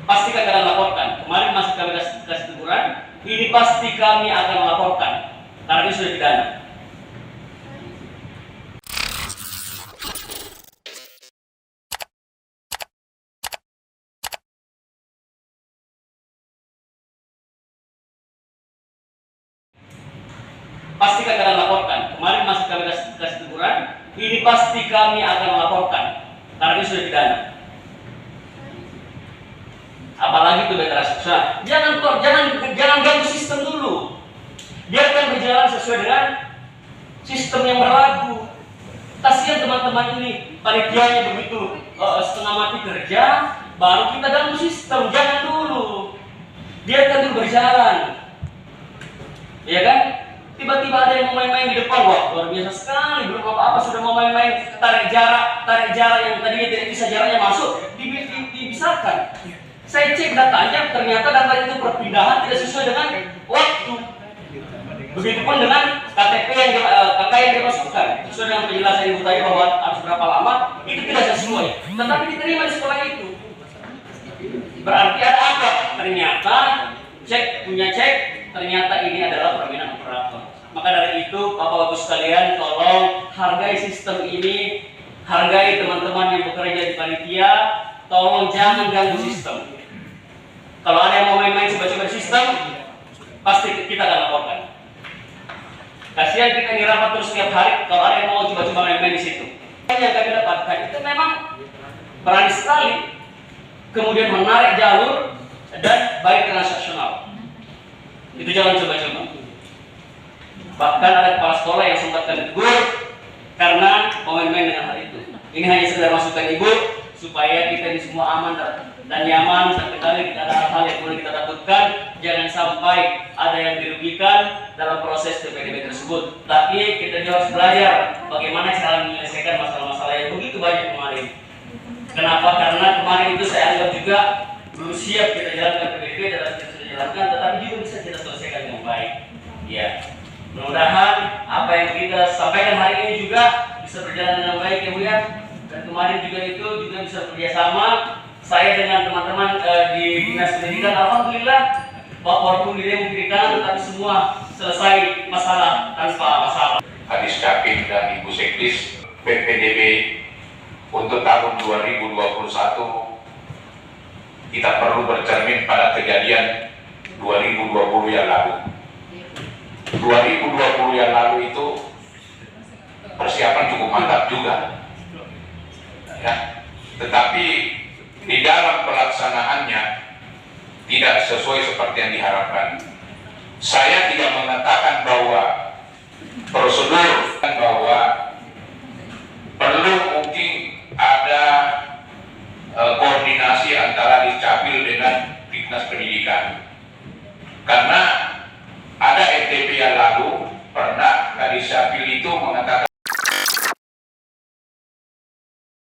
pasti kami akan laporkan. Kemarin masih kami kasih teguran, ini pasti kami akan melaporkan karena ini sudah pidana. Pasti kami akan laporkan. Kemarin masih kami kasih teguran, ini pasti kami akan melaporkan karena ini sudah pidana. Apalagi itu better seksual. Jangan ganggu sistem dulu. Biarkan berjalan sesuai dengan sistem yang berlaku. Kasihan teman-teman ini, panitianya begitu setengah mati kerja, baru kita ganggu sistem. Jangan dulu. Biarkan dulu berjalan. Ya kan? Tiba-tiba ada yang mau main-main di depan, wah luar biasa sekali, belum apa-apa sudah mau main-main tarik jarak yang tadinya tidak bisa jaraknya masuk, dibisarkan. Saya cek datanya, ternyata datanya itu perpindahan tidak sesuai dengan waktu. Begitupun dengan KTP KK yang dimasukkan, sesuai dengan penjelasan Ibu tadi bahwa harus berapa lama, itu tidak sesuai. Tetapi diterima di sekolah itu. Berarti ada apa? Ternyata punya cek, ternyata ini adalah permainan operator. Maka dari itu, Bapak-Bapak sekalian, tolong hargai sistem ini, hargai teman-teman yang bekerja di panitia, tolong jangan ganggu sistem. Kalau ada yang mau main-main coba-coba sistem, pasti kita akan laporkan. Kasihan kita ini rapat terus setiap hari, kalau ada yang mau coba-coba main-main di situ. Yang kami dapatkan itu memang berani sekali, kemudian menarik jalur dan baik transaksional. Itu jangan coba-coba. Bahkan ada kepala sekolah yang sempat ditegur karena main-main dengan hal itu. Ini hanya sekedar masukan Ibu supaya kita ini semua aman dan nyaman, sampai kali tidak ada hal yang boleh kita takutkan. Jangan sampai ada yang dirugikan dalam proses PPDB tersebut. Tapi kita juga harus belajar bagaimana cara menyelesaikan masalah-masalah yang begitu banyak kemarin. Kenapa? Karena kemarin itu saya anggap juga belum siap kita jalankan PPDB dan kita sudah jalankan, tetapi juga bisa kita selesaikan dengan baik. Ya, mudah-mudahan apa yang kita sampaikan hari ini juga bisa berjalan dengan baik ya Bu ya. Dan kemarin juga itu juga bisa bekerjasama saya dengan teman-teman di Dinas Pendidikan. Alhamdulillah Pak walaupun dia memberikan, tetapi semua selesai masalah tanpa masalah. Hadis Capim dan Ibu Sekdis PPDB untuk tahun 2021 kita perlu bercermin pada kejadian 2020 yang lalu. 2020 yang lalu itu persiapan cukup mantap juga, ya. Tetapi di dalam pelaksanaannya tidak sesuai seperti yang diharapkan. Saya tidak mengatakan bahwa prosedur, bahwa perlu mungkin ada koordinasi antara Dikcapil dengan Dinas Pendidikan, karena